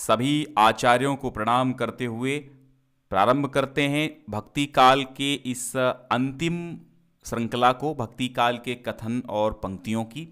सभी आचार्यों को प्रणाम करते हुए प्रारंभ करते हैं भक्ति काल के इस अंतिम श्रृंखला को, भक्ति काल के कथन और पंक्तियों की।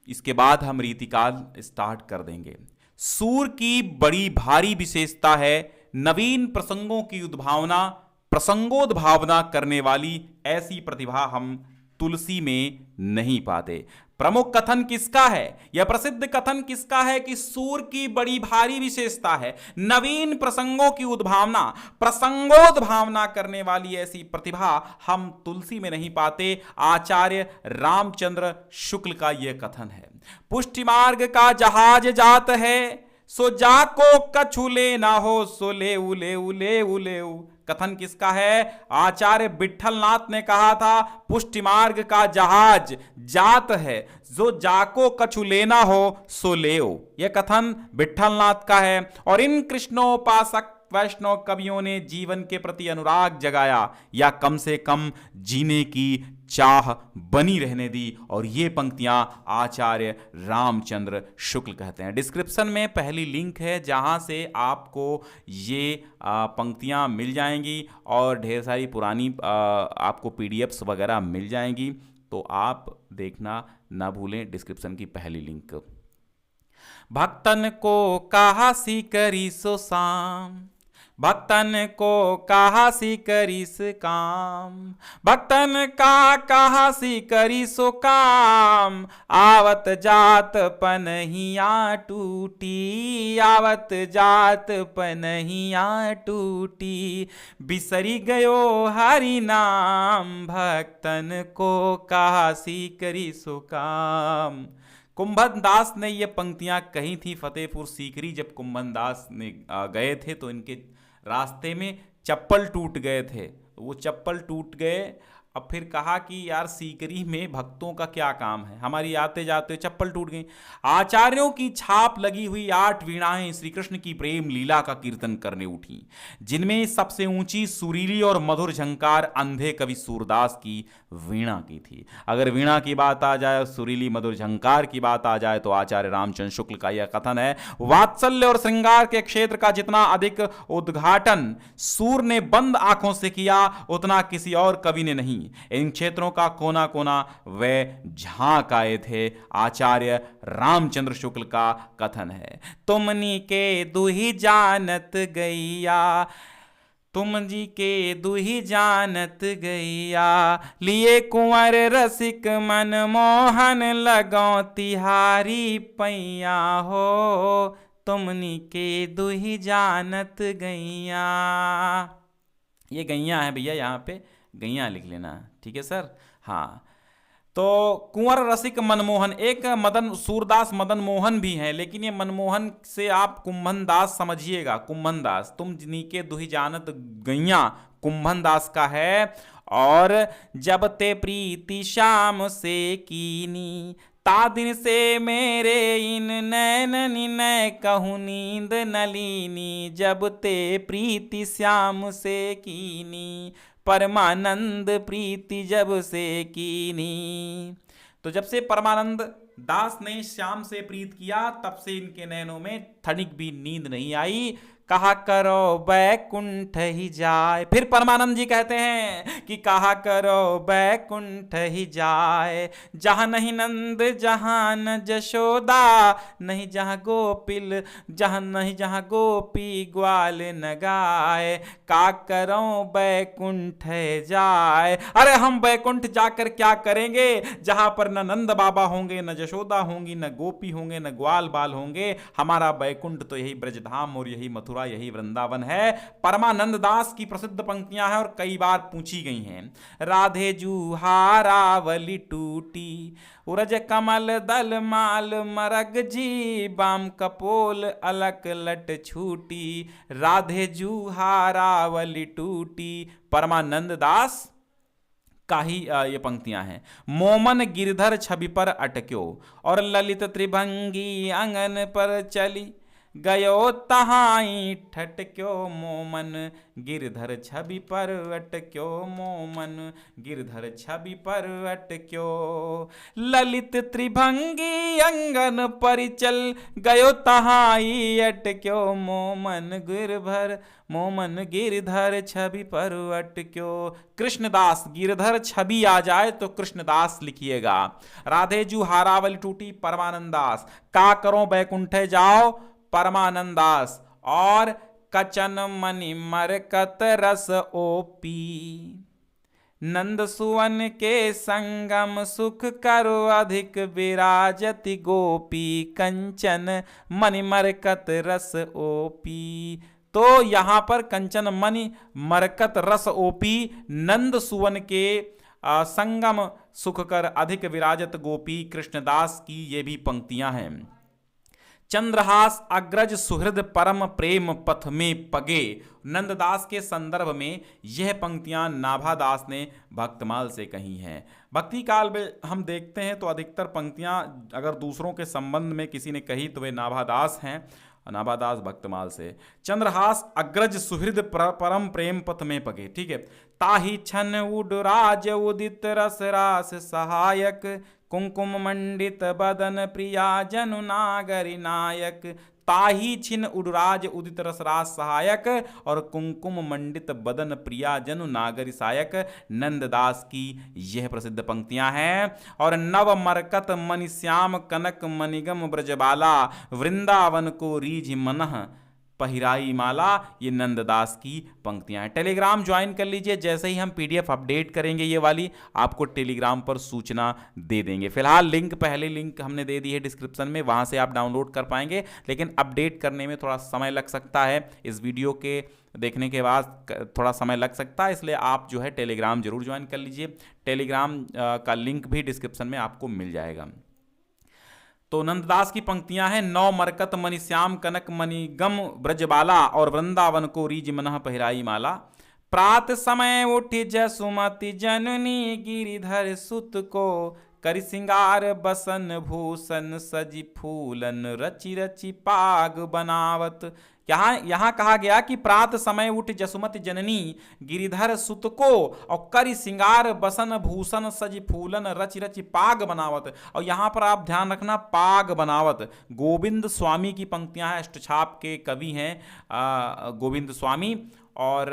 इसके बाद हम रीतिकाल स्टार्ट कर देंगे। सूर की बड़ी भारी विशेषता है नवीन प्रसंगों की उद्भावना, प्रसंगोद्भावना करने वाली ऐसी प्रतिभा हम तुलसी में नहीं पाते। प्रमुख कथन किसका है? यह प्रसिद्ध कथन किसका है कि सूर की बड़ी भारी विशेषता है नवीन प्रसंगों की उद्भावना, प्रसंगोद्भावना करने वाली ऐसी प्रतिभा हम तुलसी में नहीं पाते। आचार्य रामचंद्र शुक्ल का यह कथन है। पुष्टि मार्ग का जहाज जात है, सो जाको कछु ले ना हो, सो ले उले उले उले उ। कथन किसका है? आचार्य विठलनाथ ने कहा था पुष्टि मार्ग का जहाज जात है, जो जाको कछु लेना हो सो लेओ। यह कथन विठलनाथ का है। और इन कृष्णोपासक वैष्णव कवियों ने जीवन के प्रति अनुराग जगाया, या कम से कम जीने की चाह बनी रहने दी। और ये पंक्तियां आचार्य रामचंद्र शुक्ल कहते हैं। डिस्क्रिप्शन में पहली लिंक है जहां से आपको ये पंक्तियां मिल जाएंगी और ढेर सारी पुरानी आपको पीडीएफ्स वगैरह मिल जाएंगी, तो आप देखना ना भूलें। डिस्क्रिप्शन की पहली लिंक। भक्तन को कहा सी करी सो साम, भक्तन को कहा सी करीस काम, भक्तन का कहा सी करी सो काम, आवत जात पनहिया टूटी, आवत जात पनहिया टूटी, बिसरी गयो हरि नाम, भक्तन को कहा सी करी सो काम। कुंभन दास ने ये पंक्तियां कही थी फतेहपुर सीकरी। जब कुंभन दास ने गए थे तो इनके रास्ते में चप्पल टूट गए थे, वो चप्पल टूट गए। अब फिर कहा कि यार सीकरी में भक्तों का क्या काम है, हमारी आते जाते चप्पल टूट गई। आचार्यों की छाप लगी हुई 8 वीणाएं श्री कृष्ण की प्रेम लीला का कीर्तन करने उठी, जिनमें सबसे ऊंची सुरीली और मधुर झंकार अंधे कवि सूरदास की वीणा की थी। अगर वीणा की बात आ जाए, सुरीली मधुर झंकार की बात आ जाए, तो आचार्य रामचंद्र शुक्ल का यह कथन है, वात्सल्य और श्रृंगार के क्षेत्र का जितना अधिक उद्घाटन सूर ने बंद आंखों से किया, उतना किसी और कवि ने नहीं। इन क्षेत्रों का कोना कोना वे झांक आए थे। आचार्य रामचंद्र शुक्ल का कथन है, तुमनी के दुही जानत गैया, तुम जी के दुही जानत गैया, लिए कुंवर रसिक मन मोहन लगो तिहारी पैया हो, तुमनी के दुही जानत गैया। ये गैया है भैया, यहाँ पे गैया लिख लेना, ठीक है सर। हाँ, तो कुंवर रसिक मनमोहन, एक मदन सूरदास मदन मोहन भी हैं, लेकिन ये मनमोहन से आप कुंभन दास समझिएगा। कुंभन दास तुम नीके दुही जानत गैया कुंभन दास का है। और जब ते प्रीति श्याम से कीनी, ता दिन से मेरे इन नैननी नै कहूँ नींद नलीनी, जब ते प्रीति श्याम से कीनी, परमानंद प्रीति जब से कीनी। तो जब से परमानंद दास ने श्याम से प्रीत किया, तब से इनके नैनों में थनिक भी नींद नहीं आई। कहा करो बैकुंठ ही जाए। फिर परमानंद जी कहते हैं कि कहा करो बैकुंठ ही जाए, जहां नहीं नंद जहां न जशोदा, नहीं जहां गोपिल जहां नहीं जहां गोपी ग्वाल न गाए, का करो बैकुंठ जाए। अरे हम बैकुंठ जाकर क्या करेंगे, जहां पर न नंद बाबा होंगे, न जशोदा होंगी, न गोपी होंगे, न ग्वाल बाल होंगे। हमारा बैकुंठ तो यही ब्रजधाम और यही मथुरा, यही वृंदावन है। परमानंद दास की प्रसिद्ध पंक्तियां हैं और कई बार पूछी गई हैं। राधे जूहारावली टूटी, उरज कमल दल माल मरग जी, बाम कपोल अलक लट छूटी, राधे जूहारावली टूटी। परमानंद दास का ही ये पंक्तियां हैं। मोमन गिरधर छवि पर अटक्यो, और ललित त्रिभंगी अंगन पर चली, गयो तहाई ठटक्यो मोमन, गिरधर छवि पर अटक्यो मोमन, गिरधर छवि पर अटक्यो। ललित त्रिभंगी अंगन परिचल, गयो तहाई अटक्यो मोमन, गिरधर मोमन गिरधर छवि पर अटक्यो। कृष्णदास, गिरधर छवि आ जाए तो कृष्णदास लिखिएगा। राधे जू हारावल टूटी परमानंदास, का करो बैकुंठे जाओ परमानंदास, और कचन मणि मरकत रस ओपी, नंद सुवन के संगम सुख करो अधिक, विराजति गोपी कंचन मणि मरकत रस ओपी। तो यहां पर कंचन मणि मरकत रस ओपी, नंद सुवन के संगम सुख कर अधिक विराजत गोपी, कृष्णदास की ये भी पंक्तियां हैं। चंद्रहास अग्रज सुहृद परम प्रेम पथ में पगे, नंददास के संदर्भ में यह पंक्तियां नाभादास ने भक्तमाल से कही हैं। भक्ति काल में हम देखते हैं तो अधिकतर पंक्तियां अगर दूसरों के संबंध में किसी ने कही तो वे नाभादास हैं, नाभादास भक्तमाल से। चंद्रहास अग्रज सुहृद परम प्रेम पथ में पगे, ठीक है। ताही छन उडराज उदित रस रास सहायक, कुंकुम मंडित बदन प्रिया जनु नागरी नायक। ताही छिन उडराज उदित रसरास सहायक और कुंकुम मंडित बदन प्रिया जनु नागरी सायक, नंददास की यह प्रसिद्ध पंक्तियां हैं। और नव मरकत मणि श्याम कनक मणिगम ब्रजबाला, वृंदावन को रीझ मनह पहिराई माला, ये नंददास की पंक्तियां हैं। टेलीग्राम ज्वाइन कर लीजिए, जैसे ही हम पीडीएफ अपडेट करेंगे ये वाली आपको टेलीग्राम पर सूचना दे देंगे। फिलहाल लिंक, पहले लिंक हमने दे दी है डिस्क्रिप्शन में, वहां से आप डाउनलोड कर पाएंगे, लेकिन अपडेट करने में थोड़ा समय लग सकता है। इस वीडियो के देखने के बाद थोड़ा समय लग सकता है, इसलिए आप जो है टेलीग्राम जरूर ज्वाइन कर लीजिए। टेलीग्राम का लिंक भी डिस्क्रिप्शन में आपको मिल जाएगा। तो नंददास की पंक्तियां हैं, नौ मरकत मणि श्याम कनक मणि गम ब्रजबाला, और वृंदावन को रीझ मनह पहिराई माला। प्रात समय उठी जसुमति जननी, गिरिधर सुत को करि सिंगार बसन भूषण, सजी फूलन रचि रचि पाग बनावत। यहाँ कहा गया कि प्रात समय उठ जसुमति जननी, गिरिधर सुत को और करि सिंगार बसन भूषण, सजी फूलन रचि रचि पाग बनावत। और यहाँ पर आप ध्यान रखना, पाग बनावत गोविंद स्वामी की पंक्तियां हैं, अष्टछाप के कवि हैं गोविंद स्वामी। और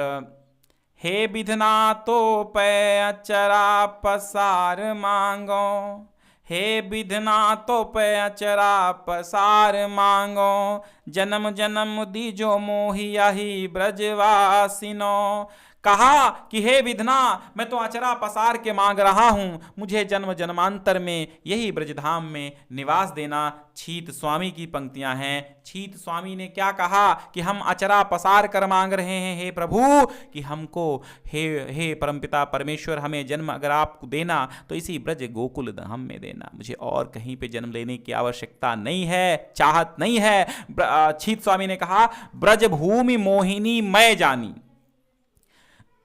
हे विधना तो पै अचरा पसार मांगो, हे विधना तो पे अचरा पसार मांगो, जन्म जन्म दीजो मोहि यही ब्रजवासिनो। कहा कि हे विधना, मैं तो अचरा पसार के मांग रहा हूं, मुझे जन्म जन्मांतर में यही ब्रजधाम में निवास देना। छीत स्वामी की पंक्तियां हैं। छीत स्वामी ने क्या कहा कि हम अचरा पसार कर मांग रहे हैं हे प्रभु, कि हमको हे परमपिता परमेश्वर, हमें जन्म अगर आपको देना तो इसी ब्रज गोकुल धाम में देना, मुझे और कहीं पे जन्म लेने की आवश्यकता नहीं है, चाहत नहीं है। छीत स्वामी ने कहा ब्रज भूमि मोहिनी मैं जानी।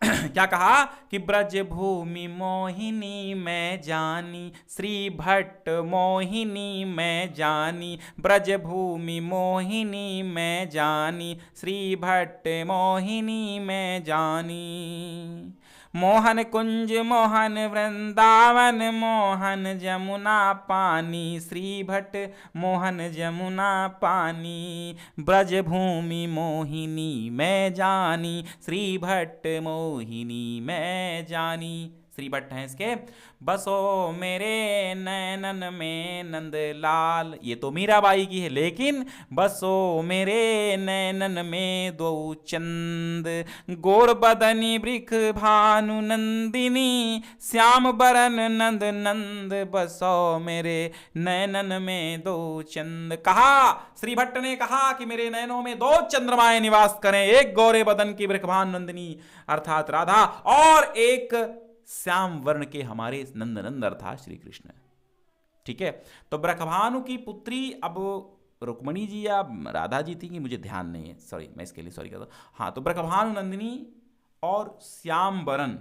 क्या कहा कि ब्रज भूमि मोहिनी मैं जानी, श्री भट्ट मोहिनी मैं जानी, ब्रज भूमि मोहिनी मैं जानी, श्री भट्ट मोहिनी मैं जानी। मोहन कुंज मोहन वृंदावन, मोहन जमुना पानी, श्री भट्ट मोहन जमुना पानी, ब्रज भूमि मोहिनी मैं जानी, श्री भट्ट मोहिनी मैं जानी। श्री भट्ट हैं इसके। बसो मेरे नैनन में नंदलाल, ये तो मीराबाई की है, लेकिन बसो मेरे नैनन में दो चंद, गोर बदनी वृख भानु नंदिनी, श्याम बरन नंद नंद, बसो मेरे नैनन में दो चंद। कहा, श्री भट्ट ने कहा कि मेरे नैनों में दो चंद्रमाएं निवास करें, एक गोरे बदन की वृख भानु नंदिनी अर्थात राधा, और एक श्याम वर्ण के हमारे नंदनंद अर्थात श्री कृष्ण। ठीक है, तो ब्रखभानु की पुत्री अब रुक्मणी जी या राधा जी थी कि मुझे ध्यान नहीं है, सॉरी, मैं इसके लिए सॉरी कहता हूं। हाँ, तो ब्रखभानु नंदिनी और श्याम वरण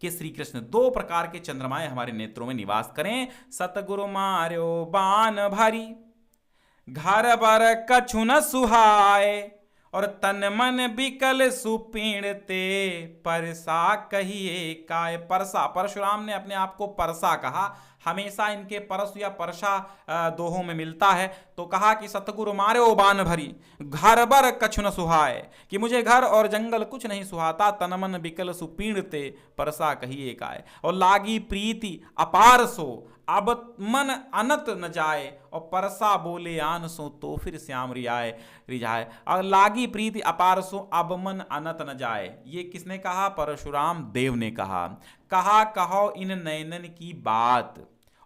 के श्री कृष्ण, दो प्रकार के चंद्रमाएं हमारे नेत्रों में निवास करें। सतगुरु मार्यो बान भारी, घर बर कछु न सुहाए, और तन मन बिकल सुपीड़ते, परसा कहिए काय। परसा, परशुराम ने अपने आप को परसा कहा। हमेशा इनके परस या परसा दोहों में मिलता है। तो कहा कि सतगुरु मारे ओ बान भरी, घर बर कछु न सुहाए, कि मुझे घर और जंगल कुछ नहीं सुहाता। तन मन बिकल सुपीड़ते, परसा कहिए काय। और लागी प्रीति अपार सो, अब मन अनत न जाए, और परसा बोले आन सो, तो फिर श्याम रिझाए। और लागी प्रीति अपार सो, अब मन अनत न जाए। ये किसने कहा? परशुराम देव ने कहा। कहो इन नयनन की बात,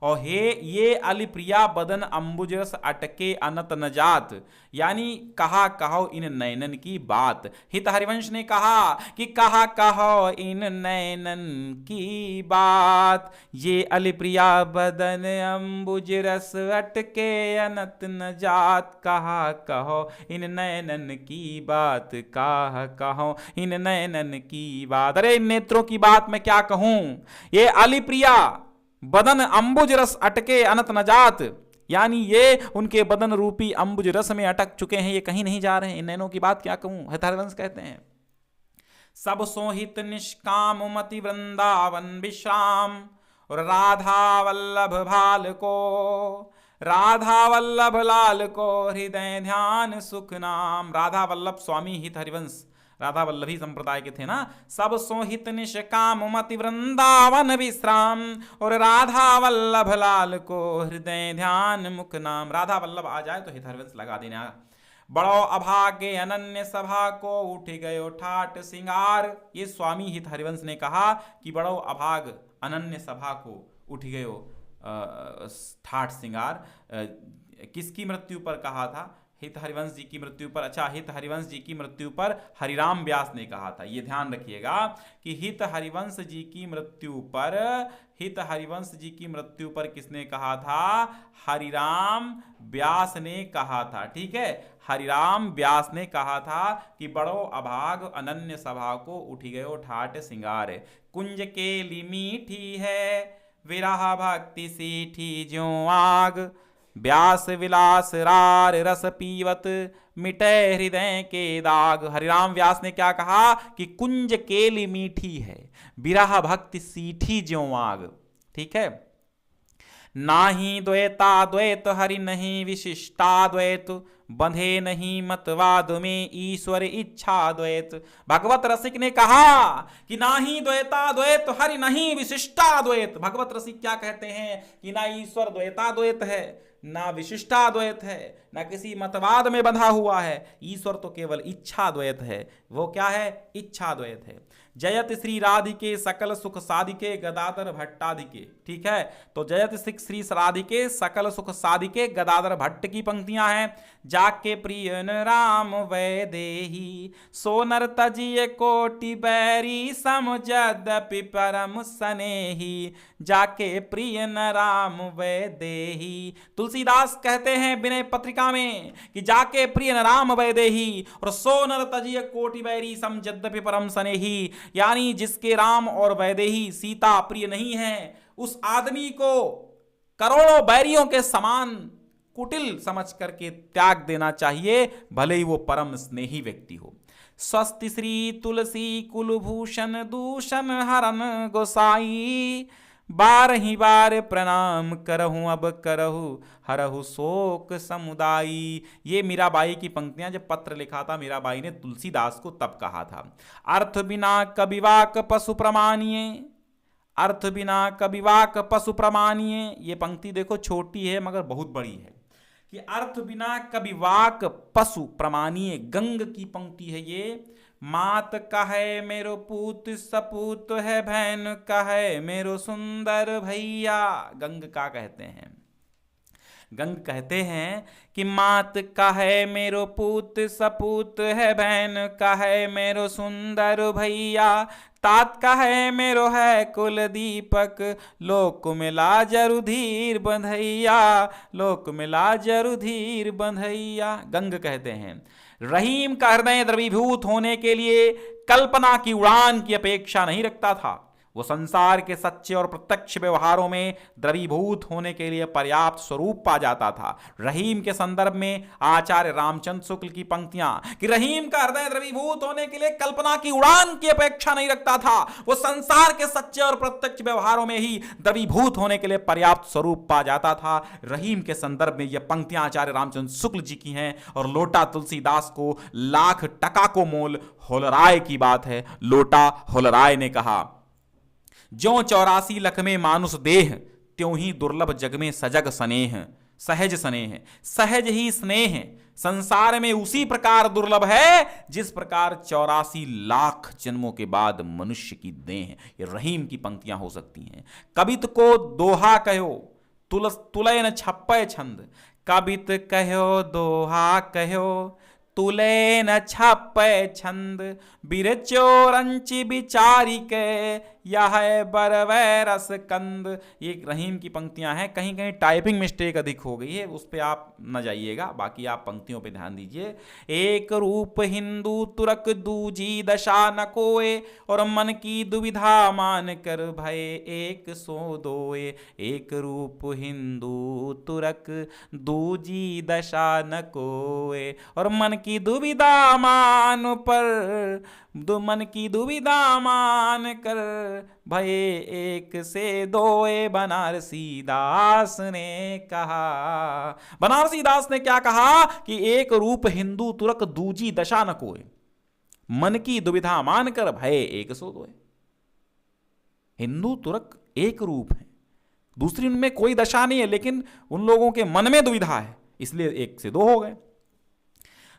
और हे ये अलिप्रिया बदन अंबुजरस अटके अनत न जात। यानी कहो इन नयनन की बात। हित हरिवंश ने कहा कि कहो इन नयनन की बात, ये अलिप्रिया बदन अंबुजरस अटके अनत न जात। कहो इन नयनन की बात, कहो इन नयनन की बात। अरे इन नेत्रों की बात मैं क्या कहूं? ये अलिप्रिया बदन अंबुज रस अटके अनत न जात, यानी ये उनके बदन रूपी अंबुज रस में अटक चुके हैं, ये कहीं नहीं जा रहे हैं। इन नैनों की बात क्या कहूं? हरिवंश कहते हैं, सब सोहित निष्काम मति वृंदावन विश्राम, और राधा वल्लभ भाल को, राधा वल्लभ लाल को, हृदय ध्यान सुख नाम। राधा वल्लभ स्वामी हित हरिवंश राधा वल्लभी संप्रदाय के थे ना। सब सोहित निष्काम मति वृंदावन विश्राम, और राधा वल्लभ लाल को, हृदय ध्यान मुख नाम। राधा वल्लभ आ जाए तो हित हरिवंश लगा देना। बड़ो अभागे अनन्य सभा को, उठ गयो ठाट सिंगार। ये स्वामी हित हरिवंश ने कहा कि बड़ो अभाग अनन्य सभा को उठ गयो ठाट सिंगार। किसकी मृत्यु पर कहा था? हित हरिवंश जी की मृत्यु पर। अच्छा, हित हरिवंश जी की मृत्यु पर हरिराम व्यास ने कहा था। ये ध्यान रखिएगा कि हित हरिवंश जी की मृत्यु पर, हित हरिवंश जी की मृत्यु पर किसने कहा था? हरिराम व्यास ने कहा था। ठीक है, हरिराम व्यास ने कहा था कि बड़ो अभाग अनन्य सभा को, उठी गयो ठाट सिंगार। कुंज केली मीठी है, विरह भक्ति सीठी ज्यों आग, व्यास विलास रार रस पीवत, मिटे हृदय के दाग। हरिराम व्यास ने क्या कहा कि कुंज केली मीठी है, विरह भक्ति सीठी ज्यों आग। ठीक है, नाही द्वैता द्वैत हरि नहीं विशिष्टा द्वैत, बंधे नहीं मतवाद में ईश्वर इच्छा द्वैत। भगवत रसिक ने कहा कि ना ही द्वैता द्वैत हरि नहीं विशिष्टा द्वैत। भगवत रसिक क्या कहते हैं कि ना ईश्वर द्वैता द्वैत है, ना विशिष्टा द्वैत है, ना किसी मतवाद में बंधा हुआ है। ईश्वर तो केवल इच्छा द्वैत है। वो क्या है? इच्छा द्वैत है। जयत श्री राधिके सकल सुख साधिके गदाधर भट्टाधिके। ठीक है, तो जयत श्री राधिके सकल सुख साधिके गदाधर भट्ट की पंक्तियां हैं। जाके प्रियन राम वैदेही, सोनर तजिए कोटि बैरी, समझदपि परम सनेही, जाके प्रियन राम वैदेही। तुलसीदास कहते हैं विनय पत्रिका में कि जाके प्रियन राम वैदेही, और सोनर तजिए कोटि बैरी, समझदपि परम सनेही। यानी जिसके राम और वैदेही सीता प्रिय नहीं है, उस आदमी को करोड़ों बैरियों के समान कुटिल समझ करके त्याग देना चाहिए, भले ही वो परम स्नेही व्यक्ति हो। स्वस्ति श्री तुलसी कुलभूषण दूषण हरन गोसाई, बारही बार प्रणाम करहूं अब करहूं हरहु शोक समुदायी। ये मीराबाई की पंक्तियां जब पत्र लिखा था मीराबाई ने तुलसीदास को तब कहा था। अर्थ बिना कविवाक पशु प्रमाणिये, अर्थ बिना कविवाक पशु प्रमाणिये। ये पंक्ति देखो छोटी है मगर बहुत बड़ी है कि अर्थ बिना कविवाक पशु प्रमाणिये। गंग की पंक्ति है ये। मात कहे मेरो पूत सपूत है, बहन कहे मेरो सुंदर भैया। गंग का कहते हैं, गंग कहते हैं कि मात कहे मेरो पूत सपूत है, बहन कहे मेरो सुंदर भैया, तात कहे मेरो है कुल दीपक, लोक मिला जरुधीर बंधैया, लोक मिला जरुधीर बंधैया। गंग कहते हैं रहीम का हृदय द्रवीभूत होने के लिए कल्पना की उड़ान की अपेक्षा नहीं रखता था। वो संसार के सच्चे और प्रत्यक्ष व्यवहारों में द्रवीभूत होने के लिए पर्याप्त स्वरूप पा जाता था। रहीम के संदर्भ में आचार्य रामचंद्र शुक्ल की पंक्तियां कि रहीम का हृदय द्रवीभूत होने के लिए कल्पना की उड़ान की अपेक्षा नहीं रखता था, वो संसार के सच्चे और प्रत्यक्ष व्यवहारों में ही द्रवीभूत होने के लिए पर्याप्त स्वरूप पा जाता था। रहीम के संदर्भ में यह पंक्तियां आचार्य रामचंद्र शुक्ल जी की हैं और लोटा तुलसीदास को लाख टका को मोल होलराय की बात है। लोटा होलराय ने कहा, ज्यों 84 लख में मानुष देह, त्यों ही दुर्लभ जग में सजग स्नेह। सहज स्नेह, सहज ही स्नेह संसार में उसी प्रकार दुर्लभ है जिस प्रकार 84 लाख जन्मों के बाद मनुष्य की देह है। ये रहीम की पंक्तियां हो सकती हैं। कबित को दोहा कहो, तुलय न छप्पय छंद। कबित कहो दोहा कहो, तुले न छापे छंद। बिरचो रंचि बिचारी के, यह बरवै रस कंद। ये रहीम की पंक्तियां हैं। कहीं कहीं टाइपिंग मिस्टेक अधिक हो गई है, उस पर आप न जाइएगा, बाकी आप पंक्तियों पे ध्यान दीजिए। एक रूप हिंदू तुरक दूजी दशा न कोय, और मन की दुविधा मान कर भय एक सो दोए। एक रूप हिंदू तुरक दूजी दशा न कोय, और मन की दुविधा मान पर, मन की दुविधा मान कर भय एक से दोए। बनारसी दास ने कहा, बनारसी दास ने क्या कहा कि एक रूप हिंदू तुरक दूजी दशा न कोय, मन की दुविधा मानकर भय एक सो दोए। हिंदू तुरक एक रूप है, दूसरी उनमें कोई दशा नहीं है, लेकिन उन लोगों के मन में दुविधा है, इसलिए एक से दो हो गए।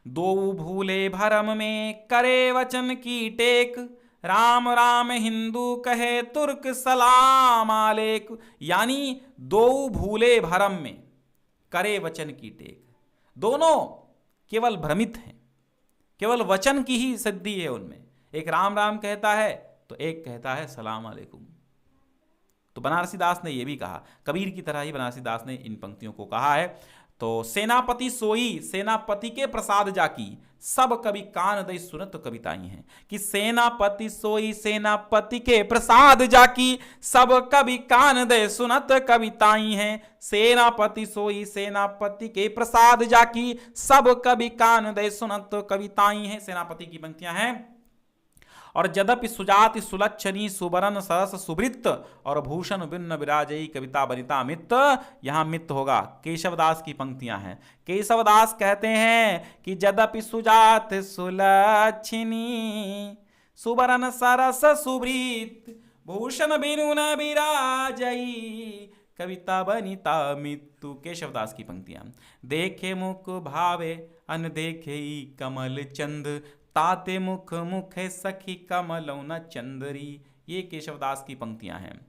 दो भूले भरम में करे वचन की टेक, राम राम हिंदू कहे तुर्क सलाम आलेक। यानी दो भूले भरम में करे वचन की टेक, दोनों केवल भ्रमित हैं, केवल वचन की ही सिद्धि है उनमें। एक राम राम कहता है तो एक कहता है सलाम अलैकुम। तो बनारसी दास ने यह भी कहा, कबीर की तरह ही बनारसी दास ने इन पंक्तियों को कहा है। तो सेनापति सोई सेनापति के प्रसाद जाकी, सब कवि कान दई सुनत कविताई हैं। कि सेनापति सोई सेनापति के प्रसाद जाकी, सब कवि कान दे सुनत कविताई हैं। सेनापति सोई सेनापति के प्रसाद जाकी, सब कवि कान दे सुनत कविताई हैं। सेनापति की पंक्तियां हैं। और यद्यपि सुजाति सुलक्षणी सुबरन सरस सुवृत्त, और भूषण भिन्न विराजई कविता बनिता मित्त। यहां मित्त होगा, केशवदास की पंक्तियां हैं। केशवदास कहते हैं कि यद्यपि सुजात सुलक्षणी सुबरन सरस सुवृत्त, भूषण भिन्न विराजई कविता बनिता मित्तु। केशवदास की पंक्तियां। देखे मुख भावे अन देखे कमल चंद, ताते मुख मुखे सखी कमलौना चंदरी। ये केशवदास की पंक्तियां हैं।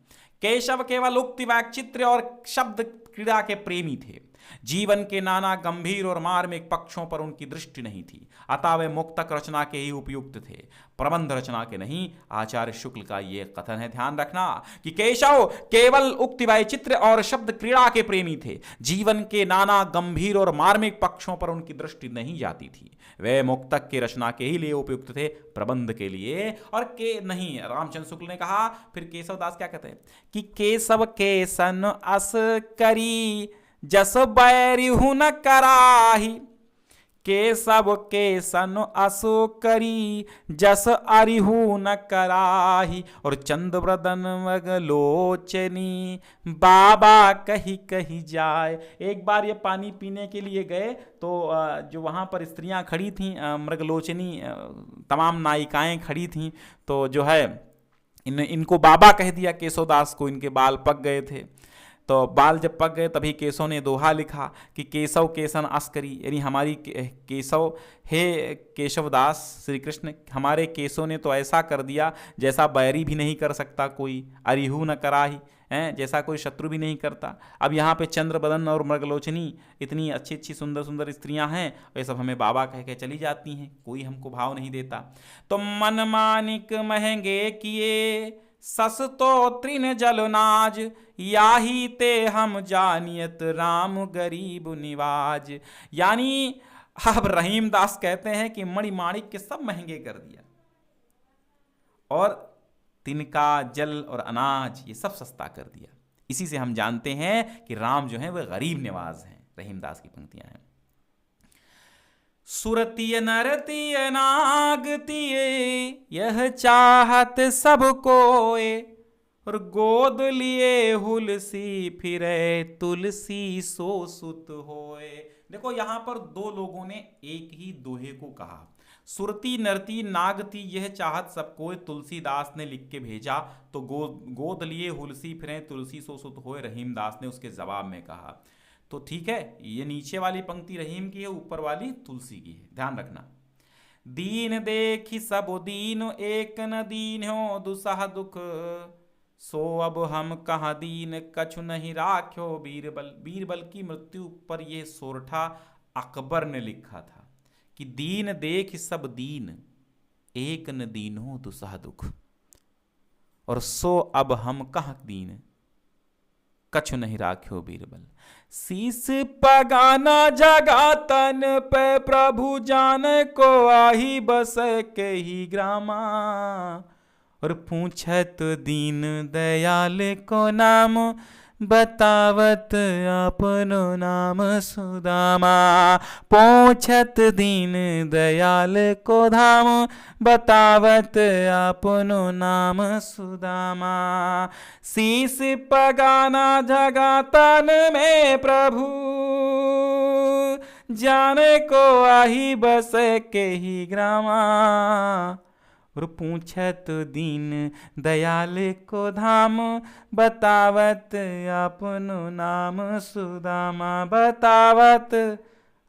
केशव केवल उक्ति वाक्चित्र और शब्द क्रीड़ा के प्रेमी थे। जीवन के नाना गंभीर और मार्मिक पक्षों पर उनकी दृष्टि नहीं थी, अतः वे मुक्तक रचना के ही उपयुक्त थे, प्रबंध रचना के नहीं। आचार्य शुक्ल का यह कथन है, ध्यान रखना, कि केशव केवल उक्ति वैचित्र और शब्द क्रीड़ा के प्रेमी थे। जीवन के नाना गंभीर और मार्मिक पक्षों पर उनकी दृष्टि नहीं जाती थी। वे मुक्तक की रचना के ही लिए उपयुक्त थे, प्रबंध के लिए और के नहीं। रामचंद्र शुक्ल ने कहा, फिर केशवदास क्या कहते हैं कि केशव के सन अस करी, जस बैरिहु न कराही। केशव के सन असो करी, जस अरिहु न कराही। और चंद्रवदन मगलोचनी, बाबा कही कही जाए। एक बार ये पानी पीने के लिए गए तो जो वहाँ पर स्त्रियाँ खड़ी थीं, मृगलोचनी तमाम नायिकाएं खड़ी थीं, तो जो है इनको बाबा कह दिया केशवदास को। इनके बाल पक गए थे, तो बाल जब पक गए तभी केशव ने दोहा लिखा कि केशव केसन अस्करी, यानी हमारी केशव, हे केशवदास श्री कृष्ण, हमारे केशव ने तो ऐसा कर दिया जैसा बैरी भी नहीं कर सकता कोई, अरिहु न कराही, हैं, जैसा कोई शत्रु भी नहीं करता। अब यहाँ पे चंद्रबदन और मृगलोचनी इतनी अच्छी अच्छी सुंदर सुंदर स्त्रियां हैं, वे सब हमें बाबा कह के चली जाती हैं, कोई हमको भाव नहीं देता। तो मन मानिक महंगे किए, सस तो तृण जलनाज, याही ते हम जानियत राम गरीब निवाज। यानी अब रहीमदास कहते हैं कि मणि माणिक के सब महंगे कर दिया, और तिनका, जल और अनाज ये सब सस्ता कर दिया। इसी से हम जानते हैं कि राम जो है वह गरीब नवाज हैं। रहीमदास की पंक्तियां हैं। सुरतीय नरतीय नागतीय यह चाहत सब कोए, और गोद लिए हुलसी फिरे तुलसी सो सुत होए। देखो यहां पर दो लोगों ने एक ही दोहे को कहा। सुरती नरती नागती यह चाहत सबको तुलसीदास ने लिख के भेजा, तो गोद लिए हुलसी फिरे तुलसी सो सुत होए रहीमदास ने उसके जवाब में कहा। तो ठीक है, ये नीचे वाली पंक्ति रहीम की है, ऊपर वाली तुलसी की है, ध्यान रखना। दीन देखी सब दीन एक न दीन हो दुसह दुख, सो अब हम कहाँ दीन कछु नहीं राख्यो बीरबल। बीरबल की मृत्यु पर यह सोरठा अकबर ने लिखा था कि दीन देख सब दीन एक न दीन हो दुसह दुख, और सो अब हम कहाँ दीन कछु नहीं राख्यो बीरबल। शीस पगाना जगा तन पे प्रभु जान को आही बस के ही ग्रामा, और पूछत दीन दयाल को नाम बतावत अपनो नाम सुदामा। पूछत दीन दयाल को धाम बतावत अपनो नाम सुदामा। शीस पगाना जगा तन में प्रभु जाने को आही बस के ही ग्रामा, और पूछत दीन दयाल को धाम बतावत अपनो नाम सुदामा। बतावत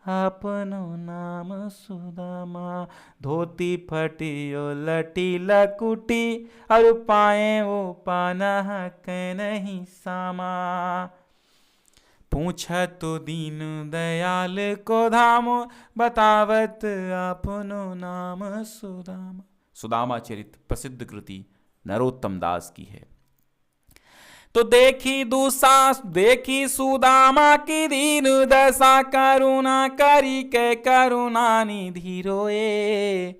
अपनो नाम सुदामा। धोती फटियो लटी लकुटी, और पाए वो पाना के नहीं सामा। पूछत दीन दयाल को धाम बतावत अपनो नाम सुदामा। सुदामा चरित प्रसिद्ध कृति नरोत्तम दास की है। तो देखी सुदामा की दीन दशा, करुणा करी के करुणा निधि रोए।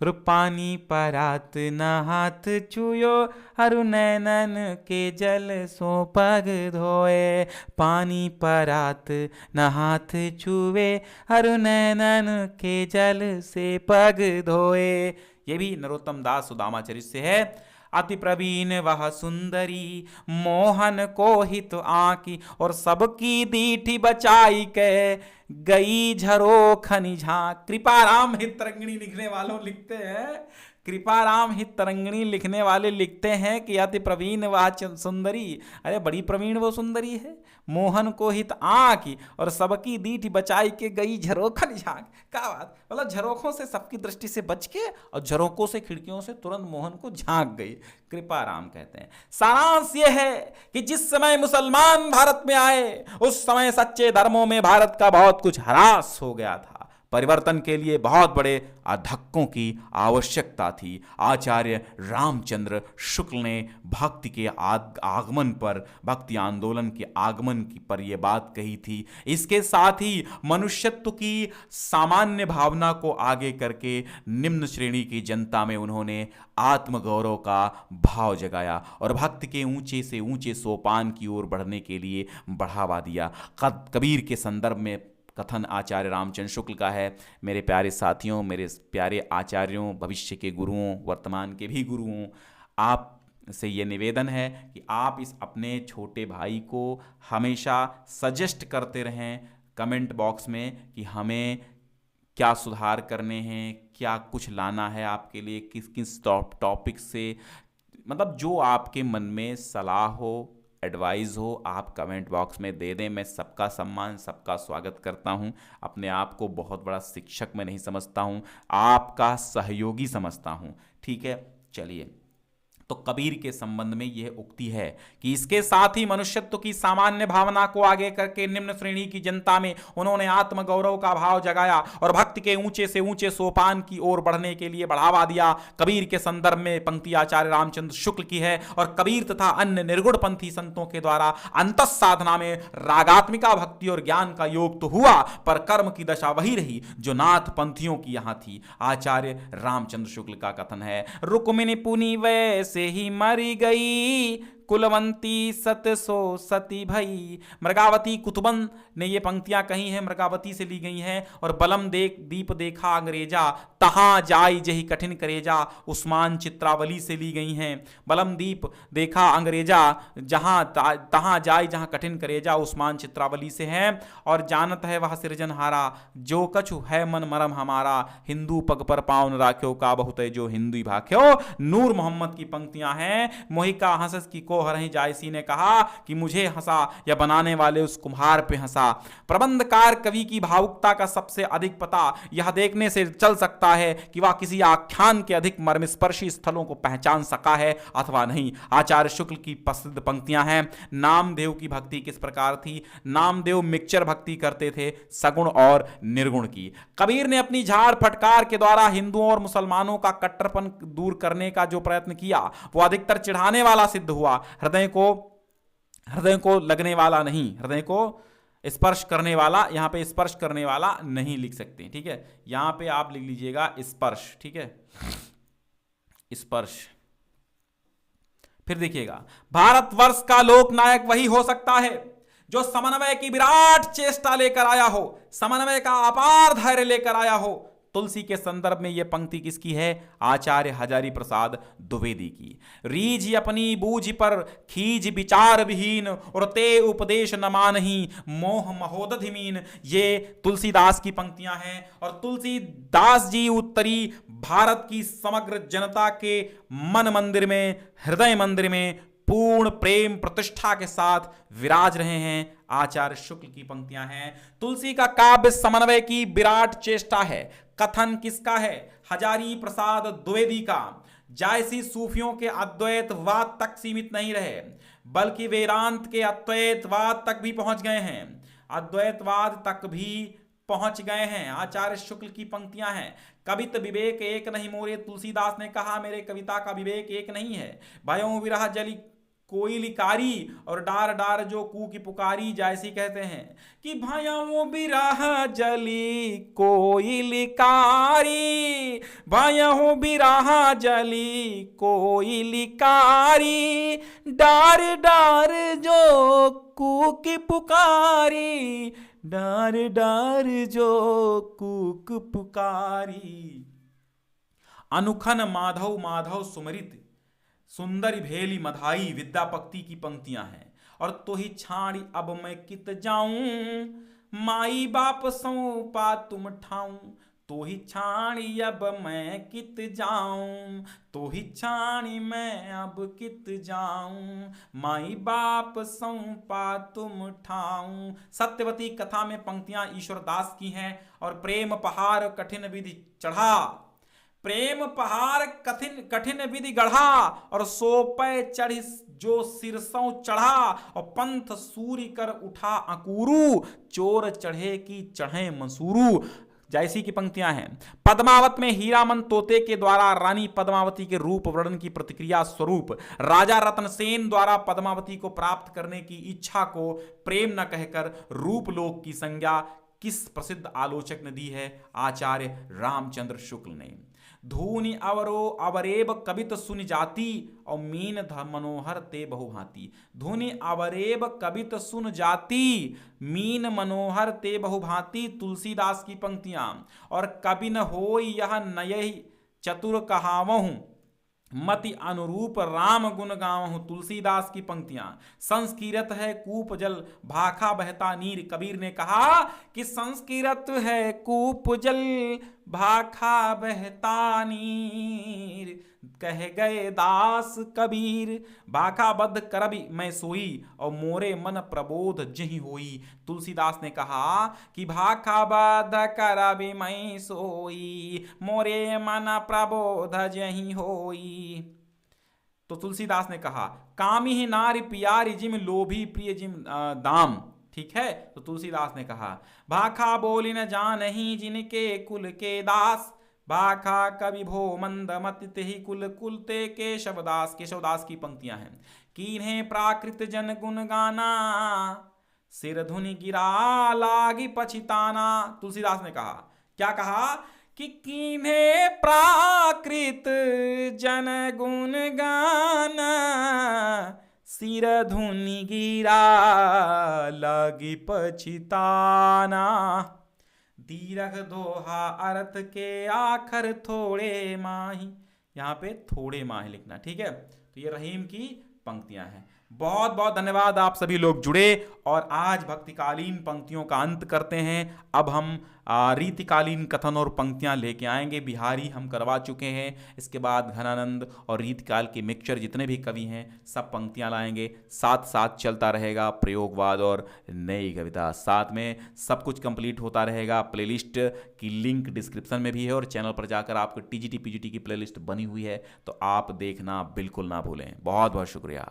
और पानी परात न हाथ छुयो, हरु नैनन के जल सो पग धोए। पानी परात न हाथ छुए, हरु नैनन के जल से पग धोए। ये भी नरोत्तम दास सुदामा चरित से है। अति प्रवीण वह सुंदरी मोहन को हित आकी, और सबकी दीठी बचाई के गई झरोखनी झांक। कृपाराम हित तरंगिणी लिखने वालों लिखते हैं, कृपाराम हित तरंगिणी लिखने वाले लिखते हैं कि अति प्रवीण वह सुंदरी, अरे बड़ी प्रवीण वो सुंदरी है, मोहन को हित आकी और सबकी दीठी बचाई के गई झरोखन झांक। क्या बात, मतलब झरोखों से सबकी दृष्टि से बच के और झरोखों से खिड़कियों से तुरंत मोहन को झांक गई। कृपाराम कहते हैं सारांश ये है कि जिस समय मुसलमान भारत में आए उस समय सच्चे धर्मों में भारत का बहुत कुछ ह्रास हो गया था। परिवर्तन के लिए बहुत बड़े धक्कों की आवश्यकता थी। आचार्य रामचंद्र शुक्ल ने भक्ति के आगमन पर, भक्ति आंदोलन के आगमन की पर यह बात कही थी। इसके साथ ही मनुष्यत्व की सामान्य भावना को आगे करके निम्न श्रेणी की जनता में उन्होंने आत्मगौरव का भाव जगाया और भक्ति के ऊंचे से ऊंचे सोपान की ओर बढ़ने के लिए बढ़ावा दिया। कबीर के संदर्भ में कथन आचार्य रामचंद्र शुक्ल का है। मेरे प्यारे साथियों, मेरे प्यारे आचार्यों, भविष्य के गुरुओं, वर्तमान के भी गुरुओं, आप से ये निवेदन है कि आप इस अपने छोटे भाई को हमेशा सजेस्ट करते रहें कमेंट बॉक्स में कि हमें क्या सुधार करने हैं, क्या कुछ लाना है आपके लिए, किस किस टॉपिक से, मतलब जो आपके मन में सलाह हो, एडवाइस हो, आप कमेंट बॉक्स में दे दें। मैं सबका सम्मान, सबका स्वागत करता हूं। अपने आप को बहुत बड़ा शिक्षक मैं नहीं समझता हूं, आपका सहयोगी समझता हूं। ठीक है, चलिए। तो कबीर के संबंध में यह उक्ति है कि इसके साथ ही मनुष्यत्व की सामान्य भावना को आगे करके निम्न श्रेणी की जनता में उन्होंने आत्मगौरव का भाव जगाया और भक्ति के ऊंचे से ऊंचे सोपान की ओर बढ़ने के लिए बढ़ावा दिया। कबीर के संदर्भ में पंक्ति आचार्य रामचंद्र शुक्ल की है और कबीर तथा अन्य निर्गुण पंथी संतों के द्वारा अंतस साधना में रागात्मिका भक्ति और ज्ञान का योग तो हुआ, पर कर्म की दशा वही रही जो नाथ पंथियों की यहां थी। आचार्य रामचंद्र शुक्ल का कथन है, रुक्मिणी पुनि वैसे से ही मरी गई, कुलवंती सत सो सती भई। मृगावती कुतुबन ने ये पंक्तियां कही हैं, मृगावती से ली गई हैं। और बलम देख दीप देखा अंग्रेजा, तहां जाई जही कठिन करेजा, उस्मान चित्रावली से ली गई हैं। बलम दीप देखा अंग्रेजा, जहां तहां जाई जहां कठिन करेजा, उस्मान चित्रावली से है। और जानत है वह सिरजनहारा, जो कछु है मन मरम हमारा, हिंदू पग पर पावन राख्यो, का बहुत है जो हिंदू भाख्यो। नूर मोहम्मद की पंक्तियां हैं। मोहिका हंसस की को हरहि जायसी ने कहा कि मुझे हंसा या बनाने वाले उस कुम्हार पे हंसा। प्रबंधकार कवि की भावुकता का सबसे अधिक पता यह देखने से चल सकता है कि वह किसी आख्यान के अधिक मर्मस्पर्शी स्थलों को पहचान सका है अथवा नहीं। आचार्य शुक्ल की प्रसिद्ध पंक्तियां हैं। नामदेव की भक्ति किस प्रकार थी? नामदेव मिक्सचर भक्ति करते थे, सगुण और निर्गुण की। कबीर ने अपनी झाड़ फटकार के द्वारा हिंदुओं और मुसलमानों का कट्टरपन दूर करने का जो प्रयत्न किया वो अधिकतर चिढ़ाने वाला सिद्ध हुआ, हृदय को लगने वाला नहीं, हृदय को स्पर्श करने वाला। यहां पे स्पर्श करने वाला नहीं लिख सकते, ठीक है, यहां पे आप लिख लीजिएगा स्पर्श, ठीक है, स्पर्श। फिर देखिएगा, भारतवर्ष का लोकनायक वही हो सकता है जो समन्वय की विराट चेष्टा लेकर आया हो, समन्वय का अपार धैर्य लेकर आया हो। तुलसी के संदर्भ में यह पंक्ति किसकी है? आचार्य हजारी प्रसाद द्विवेदी की। रीझ अपनी बूझ पर खीज विचार विहीन, और ते उपदेश न मानही, मोह महोदधिमीन। ये तुलसीदास की पंक्तियां हैं। और तुलसीदास जी उत्तरी भारत की समग्र जनता के मन मंदिर में, हृदय मंदिर में पूर्ण प्रेम प्रतिष्ठा के साथ विराज रहे हैं। आचार्य शुक्ल की पंक्तियां हैं। तुलसी का काव्य समन्वय की विराट चेष्टा है। कथन किसका है? हजारी प्रसाद द्विवेदी का। जायसी सूफियों के अद्वैतवाद तक सीमित नहीं रहे, बल्कि वेदांत के अद्वैतवाद तक भी पहुंच गए हैं, अद्वैतवाद तक भी पहुंच गए हैं। आचार्य शुक्ल की पंक्तियां हैं। कवित विवेक एक नहीं मोरे, तुलसीदास ने कहा मेरे कविता का विवेक एक नहीं है। भयों विरह जली कोयलिकारी, और डार डार जो कू की पुकारी। जैसी कहते हैं कि भयों विरह जली कोयलिकारी, भयों विरह जली कोयलिकारी, डार डार जो कू की पुकारी, डार डार जो कूक पुकारी। अनुखन माधव माधव सुमरित, सुंदरी भेली मधाई। विद्यापति की पंक्तियां हैं। और तो ही छाड़ी अब मैं कित जाऊं, माई बाप सौंपा तुम ठाऊं। तो ही छाड़ी अब मैं कित जाऊं, तो ही छाड़ी मैं अब कित जाऊं, माई बाप सौंपा तुम ठाऊं। सत्यवती कथा में पंक्तियां ईश्वरदास की हैं। और प्रेम पहाड़ कठिन विधि चढ़ा, प्रेम पहाड़ कठिन विधि गढ़ा, और सोपे चढ़ी जो सिरसों चढ़ा, और पंथ सूरी कर उठा अंकुरू, चोर चढ़े की चढ़े मसूरू। जैसी की पंक्तियां हैं। पद्मावत में हीरामन तोते के द्वारा रानी पद्मावती के रूप वर्णन की प्रतिक्रिया स्वरूप राजा रत्नसेन द्वारा पद्मावती को प्राप्त करने की इच्छा को प्रेम न कहकर रूपलोक की संज्ञा किस प्रसिद्ध आलोचक ने दी है? आचार्य रामचंद्र शुक्ल ने। धूनि अवरो अवरेब कवित सुन जाती, और मीन मनोहर ते बहुभांति। धूनि अवरेब कवित सुन जाती, मीन मनोहर ते बहुभांति। तुलसीदास की पंक्तियां। और कवि न हो यह नयहि चतुर कहावहूं, मति अनुरूप राम गुण गावहूं। तुलसीदास की पंक्तियां। संस्कीरत है कूप जल, भाखा बहता नीर। कबीर ने कहा कि संस्कीरत है कूप जल, भाखा बहता नीर। कह गए दास कबीर, भाखा बद्ध करबि मैं सोई, और मोरे मन प्रबोध जहि होई। तुलसीदास ने कहा कि भाखा बद्ध करबि मैं सोई, मोरे मन प्रबोध जहि होई। तो तुलसीदास ने कहा कामी ही नारी पियारी, जिम लोभी प्रिय जिम दाम। ठीक है, तो तुलसीदास ने कहा भाखा बोली न जानहि जिनके कुल के दास, भाखा कवि भो मंद मति तेहि कुल कुल ते केशवदास। केशवदास की पंक्तियां हैं। कीन्हें प्राकृत जन गुण गाना, सिर धुनि गिरा लागी पछिताना। तुलसीदास ने कहा, क्या कहा कि कीन्हे प्राकृत जन गुण गाना, सिर धुनि गिरा लगी पछिताना। दीर्घ दोहा अर्थ के आखर थोड़े माही, यहाँ पे थोड़े माही लिखना, ठीक है। तो ये रहीम की पंक्तियां हैं। बहुत बहुत धन्यवाद, आप सभी लोग जुड़े। और आज भक्तिकालीन पंक्तियों का अंत करते हैं। अब हम रीतिकालीन कथन और पंक्तियां लेके आएंगे। बिहारी हम करवा चुके हैं, इसके बाद घनानंद और रीतिकाल के मिक्सचर जितने भी कवि हैं सब पंक्तियां लाएंगे। साथ साथ चलता रहेगा प्रयोगवाद और नई कविता, साथ में सब कुछ कंप्लीट होता रहेगा। प्लेलिस्ट की लिंक डिस्क्रिप्शन में भी है और चैनल पर जाकर आपको टीजीटी पीजीटी की प्लेलिस्ट बनी हुई है, तो आप देखना बिल्कुल ना भूलें। बहुत बहुत शुक्रिया।